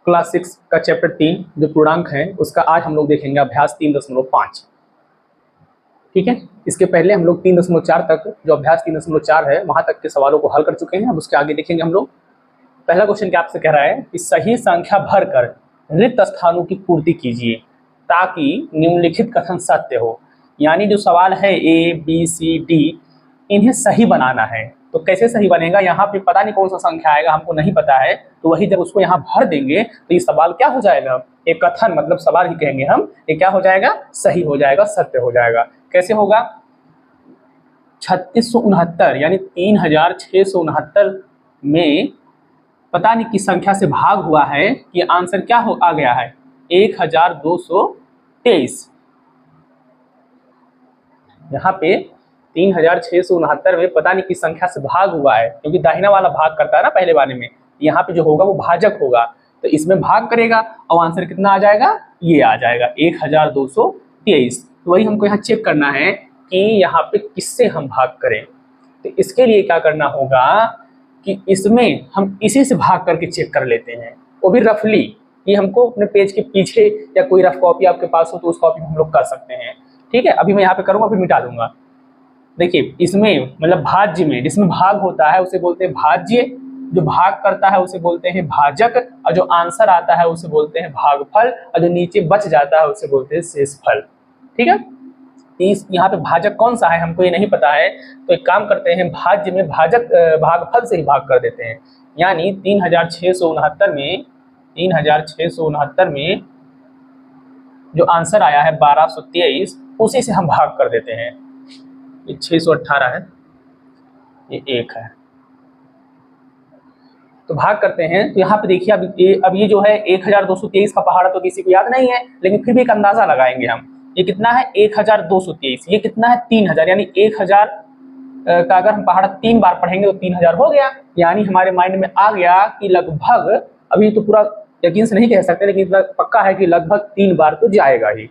Class 6 का chapter 3 जो पूर्णांक है उसका आज हम लोग देखेंगे अभ्यास 3.5। ठीक है, इसके पहले हम लोग 3.4 तक जो अभ्यास 3.4 है वहां तक के सवालों को हल कर चुके हैं। अब उसके आगे देखेंगे हम लोग। पहला क्वेश्चन क्या आपसे कह रहा है कि सही संख्या भरकर रिक्त स्थानों की पूर्ति कीजिए ताकि निम्नलिखित कथन सत्य हो। यानी जो सवाल है A, B, C, D इन्हें सही बनाना है। तो कैसे सही बनेगा, यहाँ पे पता नहीं कौन सा संख्या आएगा, हमको नहीं पता है। तो वही जब उसको यहाँ भर देंगे तो ये सवाल क्या हो जाएगा, एक कथन मतलब सवाल ही कहेंगे हम, ये क्या हो जाएगा, सही हो जाएगा, सत्य हो जाएगा। कैसे होगा, 3669 यानी 3669 में पता नहीं किस संख्या से भाग हुआ है कि आंसर क्या हो आ गया है 1223। यहाँ पे 3669 में पता नहीं किस संख्या से भाग हुआ है, क्योंकि दाहिना वाला भाग करता है ना पहले वाले में। यहाँ पे जो होगा वो भाजक होगा, तो इसमें भाग करेगा और आंसर कितना आ जाएगा, ये आ जाएगा 1223। तो वही हमको यहाँ चेक करना है कि यहाँ पे किससे हम भाग करें। तो इसके लिए क्या करना होगा कि इसमें हम इसी से भाग करके चेक कर लेते हैं, वो भी रफली। ये हमको अपने पेज के पीछे या कोई रफ कॉपी आपके पास हो तो उस कॉपी में हम लोग कर सकते हैं। ठीक है, अभी मैं यहाँ पे करूँगा फिर मिटा दूंगा। देखिए इसमें मतलब भाज्य में जिसमें भाग होता है उसे बोलते हैं भाज्य, जो भाग करता है उसे बोलते हैं भाजक, और जो आंसर आता है उसे बोलते हैं भागफल, और जो नीचे बच जाता है उसे बोलते हैं शेषफल। ठीक है, यहाँ पे भाजक कौन सा है हमको ये नहीं पता है, तो एक काम करते हैं भाज्य में भाजक भागफल से ही भाग कर देते हैं। यानी 3669 में जो आंसर आया है 1223 उसी से हम भाग कर देते हैं। ये 618 है, ये 1 है, तो भाग करते हैं। तो यहाँ पे देखिए अब ये जो है 1223 का पहाड़ा तो किसी को याद नहीं है, लेकिन फिर भी एक अंदाजा लगाएंगे हम। ये कितना है 1223, ये कितना है 3000, यानी 1000 का अगर हम पहाड़ा 3 बार पढ़ेंगे तो 3000 हो गया। यानी हमारे माइंड में आ गया कि लगभग, अभी तो पूरा यकीन से नहीं कह सकते लेकिन इतना पक्का है कि लगभग 3 बार तो जाएगा ही।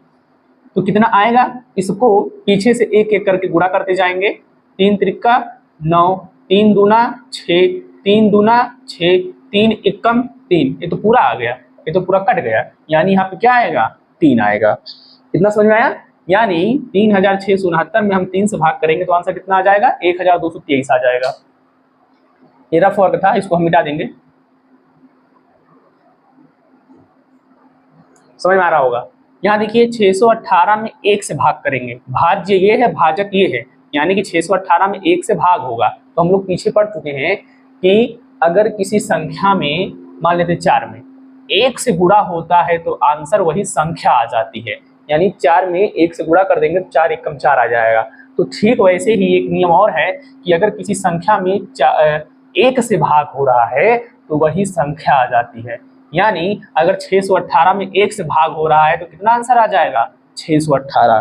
तो कितना आएगा, इसको पीछे से एक एक करके गुणा करते जाएंगे। 3 त्रिका 9, 3 दूना 6, 3 दूना 6, 3 एकम 3, ये तो पूरा आ गया, ये तो पूरा कट गया। यानी यहाँ पे क्या आएगा, 3 आएगा। इतना समझ में आया। यानी 3669 में हम 3 से भाग करेंगे तो आंसर कितना आ जाएगा, 1223 आ जाएगा। ये रफ वर्क था, इसको हम मिटा देंगे। समझ में आ रहा होगा। यहाँ देखिए 618 में 1 से भाग करेंगे, भाज्य ये है, भाजक ये है, यानी कि 618 में 1 से भाग होगा। तो हम लोग पीछे पढ़ चुके हैं कि अगर किसी संख्या में मान लेते 4 में 1 से गुणा होता है तो आंसर वही संख्या आ जाती है। यानी 4 में 1 से गुणा कर देंगे तो 4 एकम 4 आ जाएगा। तो ठीक वैसे ही एक नियम और है कि अगर किसी संख्या में 1 से भाग हो रहा है तो वही संख्या आ जाती है। यानी अगर 618 में 1 से भाग हो रहा है तो कितना आंसर आ जाएगा, 618।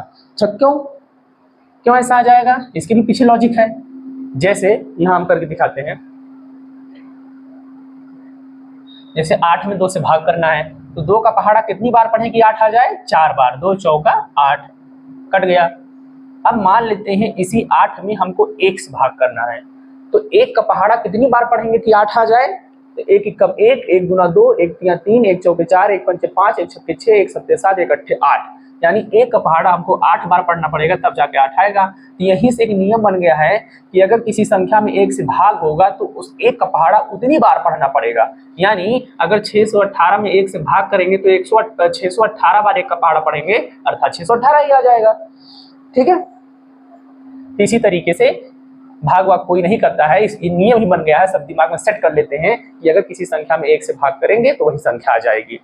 क्यों ऐसा आ जाएगा, इसके भी पीछे लॉजिक है। जैसे यहाँ हम करके दिखाते हैं। जैसे 8 में 2 से भाग करना है तो 2 का पहाड़ा कितनी बार पढ़े कि 8 आ जाए, 4 बार, 2 चौका 8, कट गया। अब मान लेते हैं इसी 8 में हमको 1 से भाग करना है तो 1 का पहाड़ा कितनी बार पढ़ेंगे कि 8 आ जाए, तो 1 एकम 1, 1 गुना 2, 1 तिया 3, 1 चौके 4, 1 पंचे 5, 1 छक्के 6, 1 सत्ते 7, 1 अट्ठे 8। यानी 1 का पहाड़ा हमको 8 बार पढ़ना पड़ेगा तब जाके 8 आएगा। तो यहीं से एक नियम बन गया है कि अगर किसी संख्या में 1 से भाग होगा तो उस 1 का पहाड़ा उतनी बार पढ़ना पड़ेगा। यानी अगर 618 में 1 से भाग करेंगे तो 618 बार 1 का पहाड़ा पढ़ेंगे, अर्थात 618 ही आ जाएगा। ठीक है, इसी तरीके से भाग वाग कोई नहीं करता है, इस नियम ही बन गया है, सब दिमाग में सेट कर लेते हैं कि अगर किसी संख्या में 1 से भाग करेंगे तो वही संख्या आ जाएगी।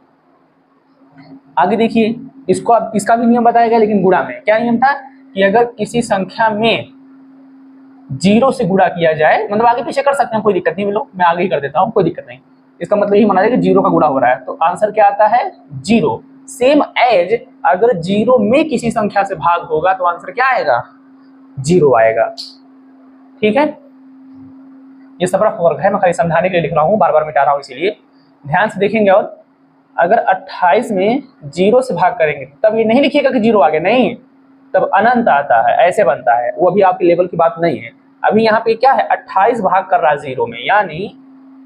आगे देखिए, इसको अब इसका भी नियम बताया गया, लेकिन गुणा में क्या नियम था कि अगर किसी संख्या में 0 से गुणा किया जाए, मतलब आगे पीछे कर सकते हैं, कोई दिक्कत नहीं, लोग मैं आगे ही कर देता हूँ, कोई दिक्कत नहीं। इसका मतलब यही माना जाए कि 0 का गुणा हो रहा है तो आंसर क्या आता है, 0। सेम एज अगर 0 में किसी संख्या से भाग होगा तो आंसर क्या आएगा, 0 आएगा। ठीक है, ये सब रफ वर्क है, मैं खाली समझाने के लिए लिख रहा हूँ, बार बार मिटा रहा हूँ इसीलिए ध्यान से देखेंगे। और अगर 28 में 0 से भाग करेंगे तब ये नहीं लिखिएगा कि 0 आ गया, नहीं, तब अनंत आता है, ऐसे बनता है, वो अभी आपके लेवल की बात नहीं है। अभी यहाँ पे क्या है, 28 भाग कर रहा है 0 में, यानी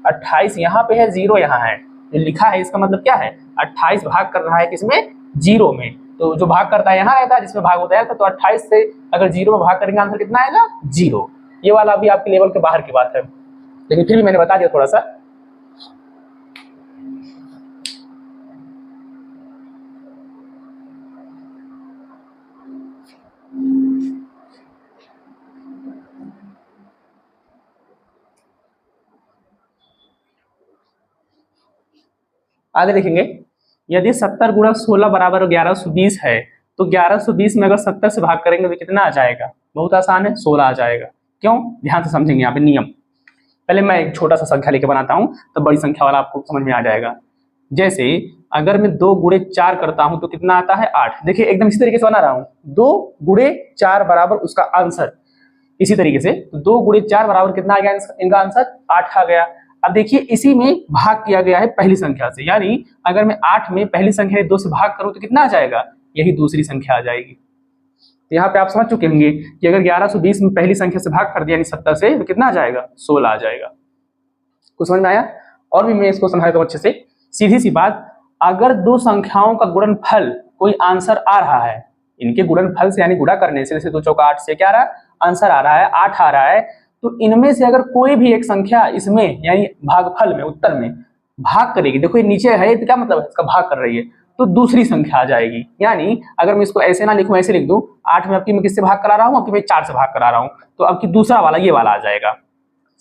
28 यहाँ पे है, 0 यहाँ है, जो लिखा है इसका मतलब क्या है, 28 भाग कर रहा है किसमें, 0 में। तो जो भाग करता है यहाँ रहता है, जिसमें भाग होता है, तो 28 से अगर 0 में भाग करेंगे आंसर कितना आएगा, 0। ये वाला अभी आपके लेवल के बाहर की बात है, लेकिन फिर भी मैंने बता दिया थोड़ा सा। आगे देखेंगे, यदि 70 गुणा 16 बराबर 1120 है, तो 1120 में अगर 70 से भाग करेंगे तो कितना आ जाएगा, बहुत आसान है, 16 आ जाएगा। क्यों, ध्यान से समझेंगे यहाँ पे नियम। पहले मैं एक छोटा सा संख्या लेके बनाता हूँ, तो बड़ी संख्या वाला आपको समझ में आ जाएगा। जैसे अगर मैं 2 गुणे 4 करता हूं तो कितना आता है, 8। देखिए एकदम इसी तरीके से बना रहा हूं, 2 गुणे 4 बराबर उसका आंसर, इसी तरीके से 2 गुणे 4 बराबर कितना आ गया, इनका आंसर 8 आ गया। अब देखिए इसी में भाग किया गया है पहली संख्या से, यानी अगर मैं 8 में पहली संख्या 2 से भाग करूं तो कितना आ जाएगा, यही दूसरी संख्या आ जाएगी। तो यहाँ पे आप समझ चुके होंगे कि अगर 1120 में पहली संख्या से भाग कर दिया यानी 70 से, तो कितना आ जाएगा, 16 आ जाएगा। कुछ समझ में आया? और भी मैं इसको समझाता हूं अच्छे से। सीधी सी बात, अगर दो संख्याओं का गुणनफल कोई आंसर आ रहा है, इनके गुणनफल से यानी गुणा करने से, जैसे 2 चौका 8 से क्या आ रहा है, आंसर आ रहा है 8 आ रहा है, तो इनमें से अगर कोई भी एक संख्या इसमें यानी भागफल में, उत्तर में भाग करेगी, देखो ये नीचे है तो क्या मतलब है, इसका भाग कर रही है, तो दूसरी संख्या आ जाएगी। यानी अगर मैं इसको ऐसे ना लिखूं, ऐसे लिख दूं, 8 में आपकी मैं किससे भाग करा रहा हूं, आपकी मैं 4 से भाग करा रहा हूं, तो अब की दूसरा वाला ये वाला आ जाएगा।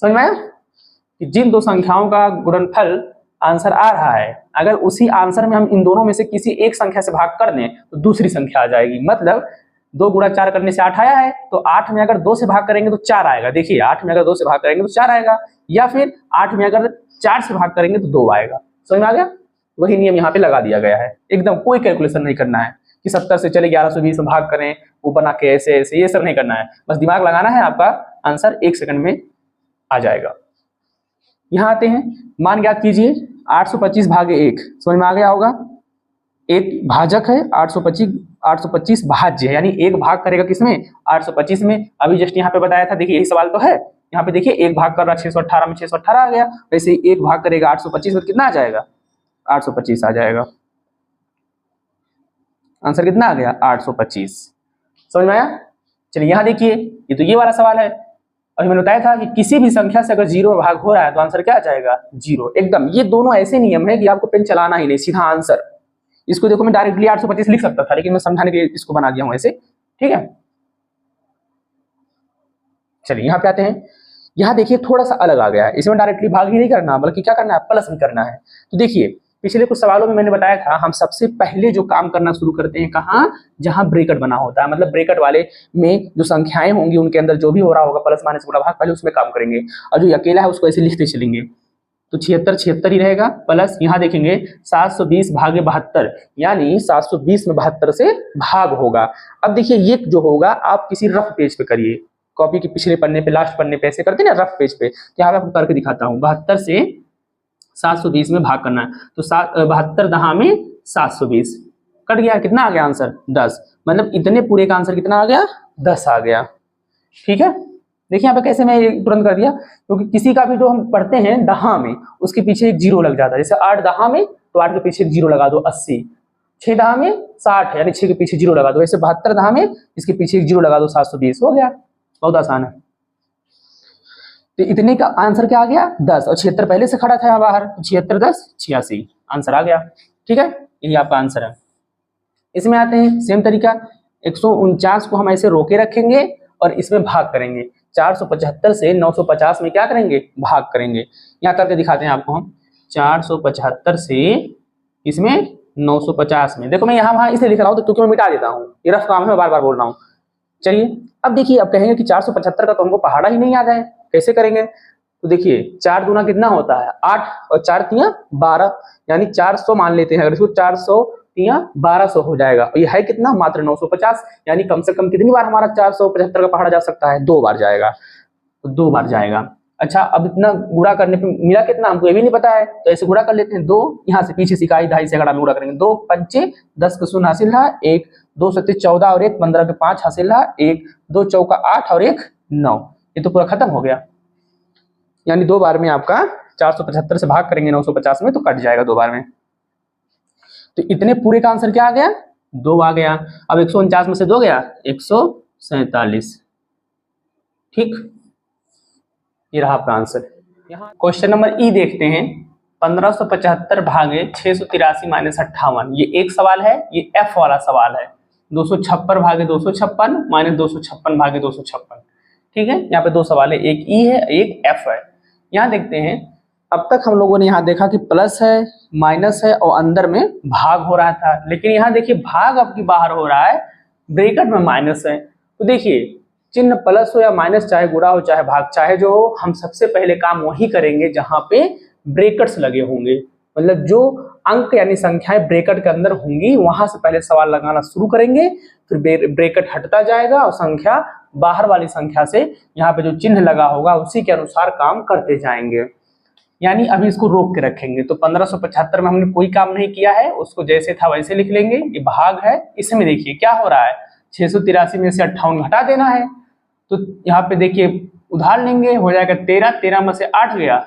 समझ में आया कि जिन दो संख्याओं का गुणनफल आंसर आ रहा है, अगर उसी आंसर में हम इन दोनों में से किसी एक संख्या से भाग कर दें तो दूसरी संख्या आ जाएगी। मतलब 2 गुणा 4 करने से 8 आया है, तो 8 में अगर 2 से भाग करेंगे तो 4 आएगा। देखिए 8 में अगर 2 से भाग करेंगे तो 4 आएगा, या फिर 8 में अगर 4 से भाग करेंगे तो 2 आएगा। समझ में आ गया? वही नियम यहाँ पे लगा दिया गया है, एकदम कोई कैलकुलेशन नहीं करना है कि 70 से चले 1120 में भाग करें, वो बना के ऐसे ऐसे, ये सब नहीं करना है, बस दिमाग लगाना है, आपका आंसर 1 सेकंड में आ जाएगा। यहाँ आते हैं, मान ज्ञात कीजिए 825 भागे 1, समझ में आ गया होगा, एक भाजक है 825 भाज्य है, यानी एक भाग करेगा किसमें, 825 में। अभी जस्ट यहाँ पे बताया था, देखिए यही सवाल तो है, यहाँ पे देखिए एक भाग कर रहा 618 में, 618 आ गया, वैसे ही एक भाग करेगा 825 में, कितना आ जाएगा, 825 आ जाएगा। आंसर कितना आ गया, 825। समझ में आया? चलिए यहाँ देखिए, ये तो ये वाला सवाल है। अभी मैंने बताया था कि किसी भी संख्या से अगर 0 में भाग हो रहा है तो आंसर क्या आ जाएगा, 0। एकदम ये दोनों ऐसे नियम है कि आपको पेन चलाना ही नहीं, सीधा आंसर। इसको देखो मैं डायरेक्टली 825 लिख सकता था, लेकिन मैं समझाने के लिए इसको बना दिया हूं ऐसे, ठीक है। चलिए यहाँ पे आते हैं, यहाँ देखिए थोड़ा सा अलग आ गया है, इसमें डायरेक्टली भाग ही नहीं करना, बल्कि क्या करना है, प्लस भी करना है। तो देखिए पिछले कुछ सवालों में मैंने बताया था, हम सबसे पहले जो काम करना शुरू करते हैं कहाँ, जहां ब्रैकेट बना होता है, मतलब ब्रैकेट वाले में जो संख्याएं होंगी उनके अंदर जो भी हो रहा होगा प्लस माइनस गुणा भाग, पहले उसमें काम करेंगे, और जो अकेला है उसको ऐसे लिखते चलेंगे। तो 76 ही रहेगा, प्लस यहाँ देखेंगे 720 भागे 72, यानी 720 में 72 से भाग होगा। अब देखिए ये जो होगा आप किसी रफ पेज पे करिए, कॉपी के पिछले पन्ने पे, लास्ट पन्ने पे ऐसे करते हैं ना रफ पेज पे, तो यहाँ पे आपको करके दिखाता हूँ। 72 से 720 में भाग करना है, तो 72 दहा में 720 कट गया, कितना आ गया आंसर, 10। मतलब इतने पूरे का आंसर कितना आ गया, 10 आ गया। ठीक है, देखिए यहाँ पे कैसे मैं तुरंत कर दिया, क्योंकि किसी का भी जो हम पढ़ते हैं दहा में, उसके पीछे एक 0 लग जाता है। जैसे 8 दहा में, तो 8 के पीछे एक 0 लगा दो, 80। 6 दहा में 60, यानी 6 के पीछे 0 लगा दो। ऐसे 72 दहा में इसके पीछे एक 0 लगा दो, 720 हो गया। बहुत आसान है। तो इतने का आंसर क्या आ गया, 10, और 76 पहले से खड़ा था यहाँ बाहर, 76 10 86, आंसर आ गया। ठीक है, यही आपका आंसर है। इसमें आते हैं, सेम तरीका, 149 को हम ऐसे रोके रखेंगे और इसमें भाग करेंगे। 475 से 950 में क्या करेंगे, भाग करेंगे। यहाँ करके दिखाते हैं आपको हम, 475 से इसमें 950 में, देखो मैं यहाँ वहां इसलिए लिख रहा हूँ तो क्योंकि मैं मिटा देता हूँ, ये रफ काम है, मैं बार बार बोल रहा हूँ। चलिए अब देखिए, अब कहेंगे कि 475 का तो हमको पहाड़ा ही नहीं याद है, कैसे करेंगे। तो देखिए 4 दूना कितना होता है, 8, और 4 तियां 12, यानी 400 मान लेते हैं। अगर इसको 400 तियां 1200 हो जाएगा, और ये है कितना, मात्र 950, यानी कम से कम कितनी बार हमारा 475 का पहाड़ा जा सकता है, 2 बार जाएगा। तो 2 बार जाएगा। अच्छा, अब इतना गुणा करने पे मिला कितना, हमको ये भी नहीं पता है, तो ऐसे गुणा कर लेते हैं। 2 यहाँ से पीछे सिकाई ढाई से अगर गुणा करेंगे, 2 पंचे 10 का 0 हासिल रहा, 1 2 सत्ते 14 और 1 15 के 5 हासिल रहा, 1 2 चौका 8 और 1 9, ये तो पूरा खत्म हो गया। यानी 2 बार में आपका 475 से भाग करेंगे 950 में तो कट जाएगा 2 बार में। तो इतने पूरे का आंसर क्या आ गया? 2 आ गया। अब 149 में से 2 गया 147। ठीक, ये रहा आपका आंसर। यहाँ क्वेश्चन नंबर ई देखते हैं। 1575 भागे 683 माइनस 58, ये एक सवाल है, ये एफ वाला सवाल है। 256 भागे 256 माइनस 256 भागे 256। ठीक है, यहाँ पे 2 सवाल है, एक ई है एक एफ है। यहाँ देखते हैं, अब तक हम लोगों ने यहाँ देखा कि प्लस है माइनस है और अंदर में भाग हो रहा था, लेकिन यहाँ देखिए भाग आपकी बाहर हो रहा है, ब्रैकेट में माइनस है। तो देखिए चिन्ह प्लस हो या माइनस, चाहे गुणा हो चाहे भाग, चाहे जो हो, हम सबसे पहले काम वही करेंगे जहां पे ब्रैकेट्स लगे होंगे। मतलब जो अंक यानी संख्याएं ब्रैकेट के अंदर होंगी वहां से पहले सवाल लगाना शुरू करेंगे, फिर ब्रैकेट हटता जाएगा और संख्या बाहर वाली संख्या से यहाँ पे जो चिन्ह लगा होगा उसी के अनुसार काम करते जाएंगे। यानी अभी इसको रोक के रखेंगे। तो 1575 में हमने कोई काम नहीं किया है, उसको जैसे था वैसे लिख लेंगे। ये भाग है, इसमें देखिए क्या हो रहा है, 683 में से 58 घटा देना है। तो यहाँ पे देखिए उधार लेंगे, हो जाएगा 13, 13 में से 8 गया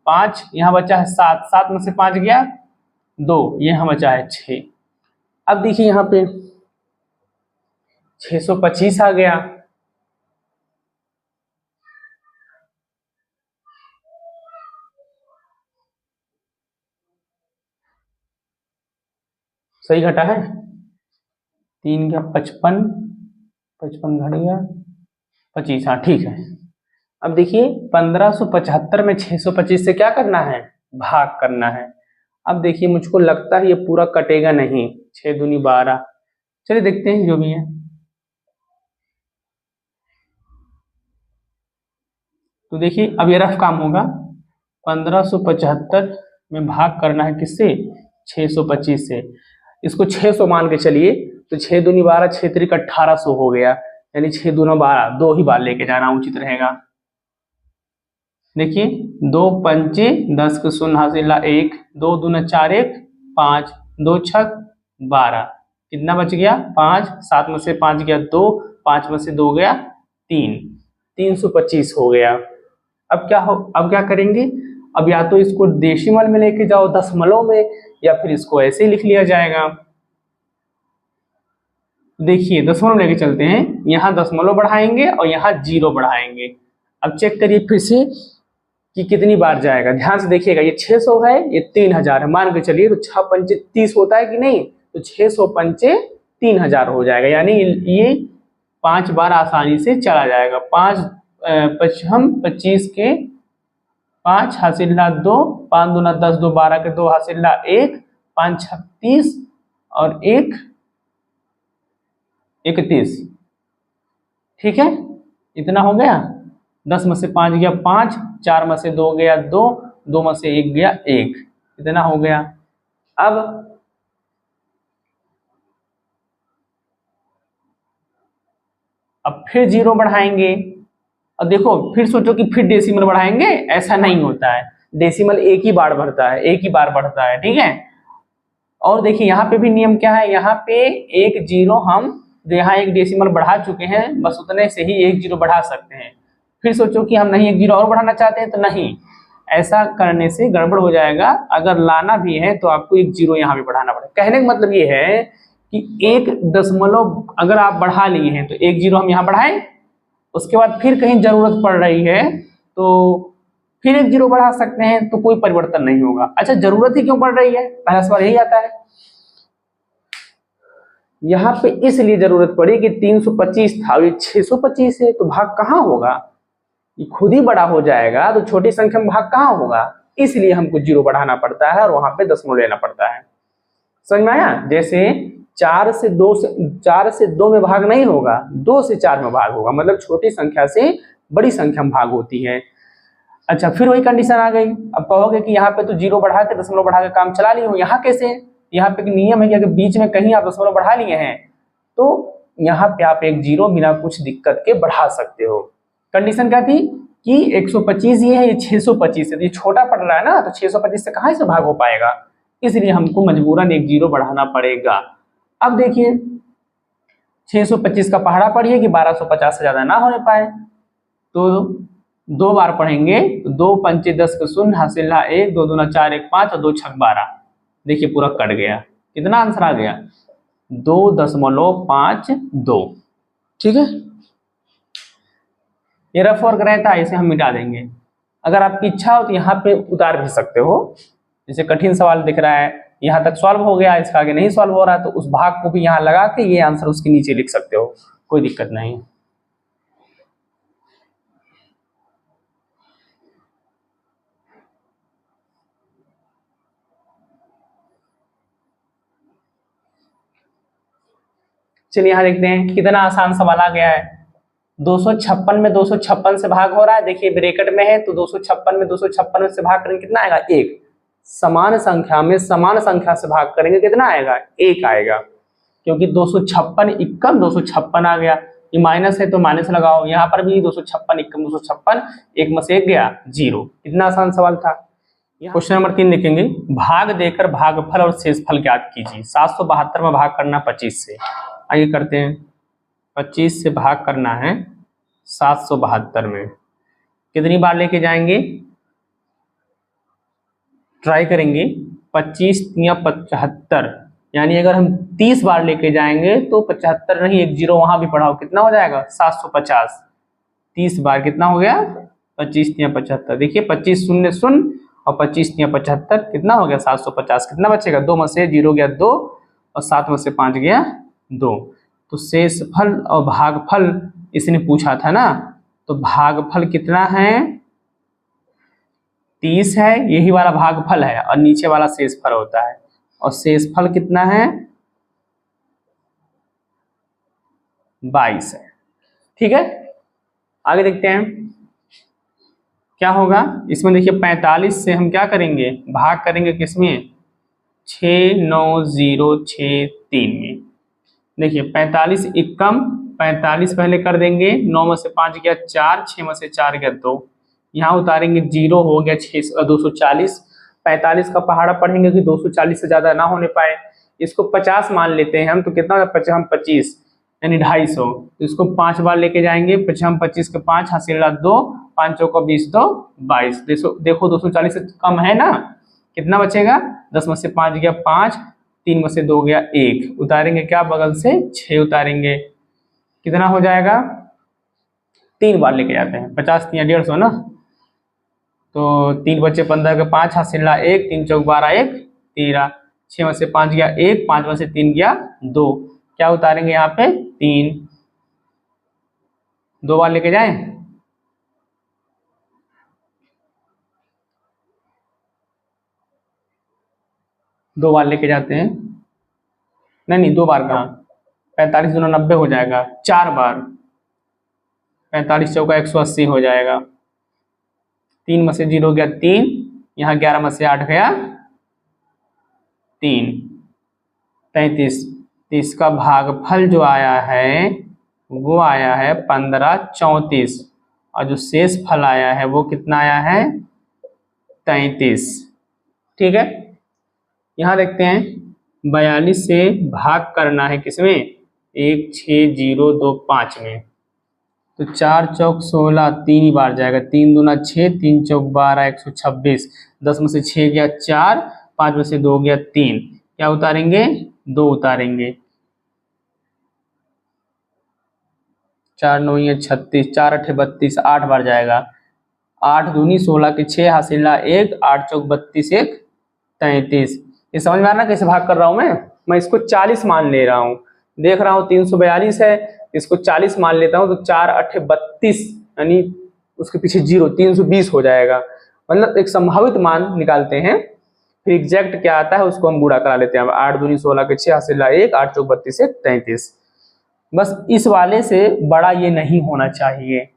5, यहाँ बचा है 7, 7 में से 5 गया 2, यहाँ बचा है 6। अब देखिए यहाँ पे 625 आ गया। सही घटा है, 3 गया 55, 55 घट गया 25, हाँ ठीक है। अब देखिए 1575 में 625 से क्या करना है, भाग करना है। अब देखिए मुझको लगता है ये पूरा कटेगा नहीं, 6 दूनी 12। चलिए देखते हैं जो भी है। तो देखिए अब ये रफ काम होगा, 1575 में भाग करना है किससे, 625 से। इसको 600 मान के चलिए, तो 6 दूनी 12, 6 त्रिक 1800 हो गया, यानी 6 दूना 12, 2 ही बार लेके जाना उचित रहेगा। देखिए 2 पंचे 10 के शून्य हासिल 1, 2 दूना 4 1 5, 2 छक 12, कितना बच गया 5, 7 में से 5 गया 2, 5 में से 2 गया 3, 325 हो गया। अब क्या करेंगे, अब या तो इसको डेसिमल में लेके जाओ दशमलव में, या फिर इसको ऐसे ही लिख लिया जाएगा। देखिए दशमलव लेके चलते हैं, यहाँ दशमलव बढ़ाएंगे और यहाँ 0 बढ़ाएंगे। अब चेक करिए फिर से कि कितनी बार जाएगा, ध्यान से देखिएगा। ये 600 है, ये 3000 है, मान के चलिए। तो 6 पंचे 30 होता है कि नहीं, तो 600 पंचे 3000 हो जाएगा, यानी ये 5 बार आसानी से चला जाएगा। 5 पचम 25 के 5 हासिल्ला 2, 5 दूना 10, 2 12 के 2 हासिल्ला 1, 5 36 और 1 31। ठीक है, इतना हो गया। 10 में से 5 गया 5, 4 में से 2 गया 2, 2 में से 1 गया 1, इतना हो गया। अब फिर 0 बढ़ाएंगे और देखो फिर सोचो कि फिर डेसिमल बढ़ाएंगे, ऐसा नहीं होता है। डेसिमल एक ही बार बढ़ता है, एक ही बार बढ़ता है। ठीक है, और देखिए यहाँ पे भी नियम क्या है, यहाँ पे एक 0 हम यहाँ एक डेसिमल बढ़ा चुके हैं, बस उतने से ही एक 0 बढ़ा सकते हैं। फिर सोचो कि हम नहीं 1 0 और बढ़ाना चाहते हैं, तो नहीं, ऐसा करने से गड़बड़ हो जाएगा। अगर लाना भी है तो आपको 1 0 यहाँ पे बढ़ाना पड़ेगा। कहने का मतलब ये है कि 1 दशमलव अगर आप बढ़ा लिए हैं तो 1 0 हम यहाँ बढ़ाएं, उसके बाद फिर कहीं जरूरत पड़ रही है तो फिर 1 0 बढ़ा सकते हैं, तो कोई परिवर्तन नहीं होगा। अच्छा, जरूरत ही क्यों पड़ रही है, पहला सवाल यही आता है। यहाँ पे इसलिए जरूरत पड़ी कि 325 था, ये 625 है, तो भाग कहाँ होगा, ये खुद ही बड़ा हो जाएगा, तो छोटी संख्या में भाग कहाँ होगा, इसलिए हमको 0 बढ़ाना पड़ता है और वहां पे दशमलव लेना पड़ता है। समझ में आया? जैसे 4 से 2 में भाग नहीं होगा, 2 से 4 में भाग होगा, मतलब छोटी संख्या से बड़ी संख्या में भाग होती है। अच्छा, फिर वही कंडीशन आ गई। अब कहोगे कि यहाँ पे तो 0 बढ़ा के दशमलव बढ़ा के काम चला ली हो, यहाँ कैसे? यहाँ पे नियम है कि अगर बीच में कहीं आप दशमलव बढ़ा लिए हैं तो यहाँ पे आप 1 0 बिना कुछ दिक्कत के बढ़ा सकते हो। कंडीशन क्या थी कि 125 ये है, ये 625 है, ये छोटा पड़ रहा है ना, तो 625 से कहाँ से भाग हो पाएगा, इसलिए हमको मजबूरन 1 0 बढ़ाना पड़ेगा। अब देखिए 625 का पहाड़ा पढ़िए कि 1250 से ज्यादा ना होने पाए, तो 2 बार पढ़ेंगे तो 2 पंचे 10 के शून्य, हासिल 1, 2 दूना 4, 1 5 और 2 छक 12। देखिए पूरा कट गया। कितना आंसर आ गया? 2.52। ठीक है, ये रफ वर्क रहता है, इसे हम मिटा देंगे। अगर आपकी इच्छा हो तो यहाँ पे उतार भी सकते हो। जैसे कठिन सवाल दिख रहा है, यहाँ तक सॉल्व हो गया, इसका आगे नहीं सॉल्व हो रहा है, तो उस भाग को भी यहाँ लगा के ये आंसर उसके नीचे लिख सकते हो, कोई दिक्कत नहीं। चलिए यहाँ देखते हैं कितना आसान सवाल आ गया है। 256 में 256 से भाग हो रहा है, देखिए ब्रैकेट में है, तो 256 में 256 से भाग करेंगे कितना आएगा? 1। समान संख्या में समान संख्या से भाग करेंगे कितना आएगा? 1 आएगा, क्योंकि 256 इक्कम 256 आ गया। ये माइनस है तो माइनस लगाओ, यहाँ पर भी 256 इक्कम 256, 1 में से 1 गया 0। कितना आसान सवाल था। क्वेश्चन नंबर 3 देखेंगे, भाग देकर भागफल और शेषफल ज्ञात कीजिए। 772 में भाग करना 25 से, आइए करते हैं। 25 से भाग करना है 772 में, कितनी बार लेके जाएंगे? ट्राई करेंगे। 25 या 75, यानी अगर हम 30 बार लेके जाएंगे तो 75 नहीं, एक 0 वहां भी पढ़ाओ, कितना हो जाएगा? 750। 30 बार कितना हो गया? 25 या 75। देखिए 25 शून्य शून्य और 25 या 75 कितना हो गया? 750। कितना बचेगा? 2 में से 0 गया 2 और 7 में से 5 गया 2। तो शेषफल और भागफल इसने पूछा था ना, तो भागफल कितना है? 30 है, यही वाला भागफल है, और नीचे वाला शेषफल होता है। और शेषफल कितना है? 22 है। ठीक है, आगे देखते हैं क्या होगा इसमें। देखिए 45 से हम क्या करेंगे? भाग करेंगे किसमें? 69063 में। देखिए 45 इक्कम 45 पहले कर देंगे, 9 में से 5 गया 4, 6 में से 4 गया 2, यहाँ उतारेंगे 0 हो गया 240। 45 का पहाड़ा पढ़ेंगे कि 240 से ज्यादा ना होने पाए, इसको 50 मान लेते हैं हम, तो कितना होगा? 25 यानी 250। तो इसको 5 बार लेके जाएंगे, 25 के 5, हासिल 2, 5 चौका 20, 2 22। देखो 240 से कम है ना, कितना बचेगा? 10 में से 5 गया 5, 3 में से 2 गया 1, उतारेंगे क्या बगल से? 6 उतारेंगे, कितना हो जाएगा? 3 बार लेके जाते हैं, 50 या 150 ना, तो 3 बचे 15 के 5, हासिल 1, 3 चौक 12, 1 13, 6 में से 5 गया 1, 5 में से 3 गया 2, क्या उतारेंगे यहाँ पे? 3। 2 बार लेके जाएं, दो बार लेके जाते हैं, नहीं 2 बार कहाँ, 45 दूना 90 हो जाएगा, 4 बार, 45 चौका 180 हो जाएगा। 3 में से 0 गया 3, यहाँ 11 में से 8 गया 3, 33। तो इसका भागफल जो आया है वो आया है 1534, और जो शेष फल आया है वो कितना आया है? 33। ठीक है, यहाँ देखते हैं 42 से भाग करना है किसमें? 16025 में, तो 4 चौक 16, 3 ही बार जाएगा, 3 दूना 6, 3 चौक 12, 126। 10 में से 6 गया 4, 5 में से 2 गया 3, क्या उतारेंगे? 2 उतारेंगे, 4 9 या 36, 4 8 32, 8 बार जाएगा, 8 दूनी 16 के 6, हासिल 1, 8 चौक 32, 1 33। ये समझ में आ रहा है कैसे भाग कर रहा हूं मैं इसको 40 मान ले रहा हूँ, देख रहा हूँ 342 है, इसको 40 मान लेता हूँ, तो 4 8 32 यानी उसके पीछे 0, 320 हो जाएगा। मतलब एक संभावित मान निकालते हैं, फिर एग्जैक्ट क्या आता है उसको हम गुणा करा लेते हैं। 8 दूनी 16 के 6, हासिल 1, 8 चौक 32, 1 33। बस इस वाले से बड़ा ये नहीं होना चाहिए।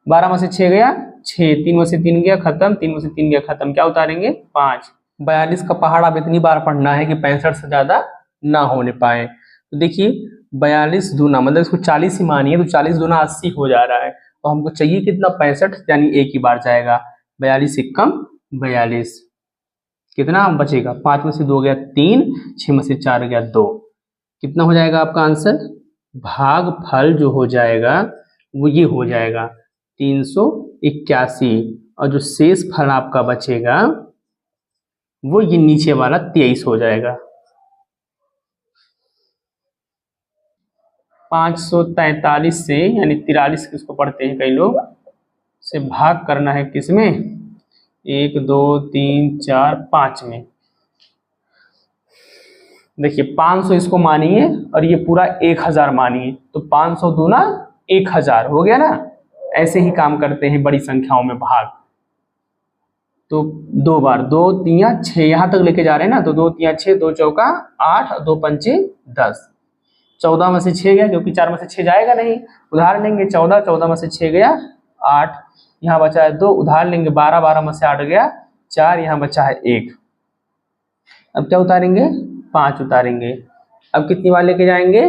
12 में से 6 गया 6, 3 में से 3 गया खत्म, 3 में से 3 गया खत्म, क्या उतारेंगे? 5। 42 का पहाड़ अब इतनी बार पढ़ना है कि 65 से ज्यादा ना होने पाए। तो देखिए 42 दूना मतलब इसको 40 ही मानिए, तो 40 दूना 80 हो जा रहा है, तो हमको चाहिए कितना? 65, यानी एक ही बार जाएगा। 42 इक्कम 42, कितना बचेगा? 5 में से 2 गया 3, 6 में से 4 गया 2, कितना हो जाएगा आपका आंसर? भागफल जो हो जाएगा वो ये हो जाएगा। 381 और जो शेष फल आपका बचेगा वो ये नीचे वाला 23 हो जाएगा। 543 से यानी 43 किसको पढ़ते हैं कई लोग से भाग करना है किसमें 1 2 3 4 5 में। देखिए 500 इसको मानिए और ये पूरा 1000 मानिए तो 500 दूना 1000 हो गया ना। ऐसे ही काम करते हैं बड़ी संख्याओं में भाग। तो 2 बार 2 3 6 यहाँ तक लेके जा रहे हैं ना तो 2 3 6 2 चौका 8 2 पंचे 10। 14 में से 6 गया क्योंकि 4 में से 6 जाएगा नहीं। उधार लेंगे 14 14 में से 6 गया 8 यहाँ बचा है 2। उधार लेंगे 12 12 में से 8 गया 4 यहाँ बचा है 1। अब क्या उतारेंगे 5 उतारेंगे। अब कितनी बार लेके जाएंगे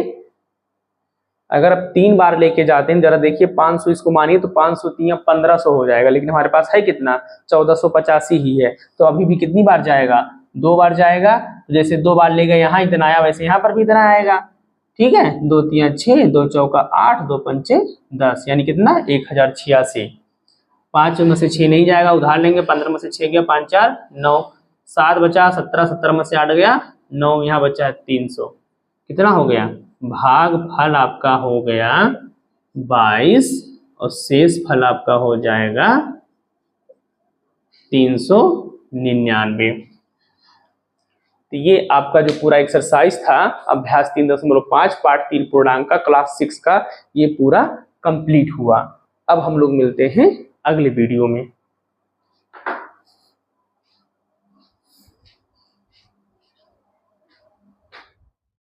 अगर अब 3 बार लेके जाते हैं जरा देखिए 500 इसको मानिए तो 500 3 1500 हो जाएगा लेकिन हमारे पास है कितना 1485 ही है। तो अभी भी कितनी बार जाएगा 2 बार जाएगा। तो जैसे 2 बार ले गए यहाँ इतना आया वैसे यहाँ पर भी इतना आएगा। ठीक है 2 3 6 2 चौका 8 2 पंचे 10 यानी कितना 1086। 5 में से 6 नहीं जाएगा उधार लेंगे 15 में से 6 गया 5 4 9 7 बचा 17 17 में से 8 गया 9 यहाँ बचा है 300। कितना हो गया भाग फल आपका हो गया 22 और शेष फल आपका हो जाएगा 399। तो ये आपका जो पूरा एक्सरसाइज था अभ्यास 3.5 पार्ट 3 पूर्णांक का क्लास 6 का ये पूरा कंप्लीट हुआ। अब हम लोग मिलते हैं अगले वीडियो में।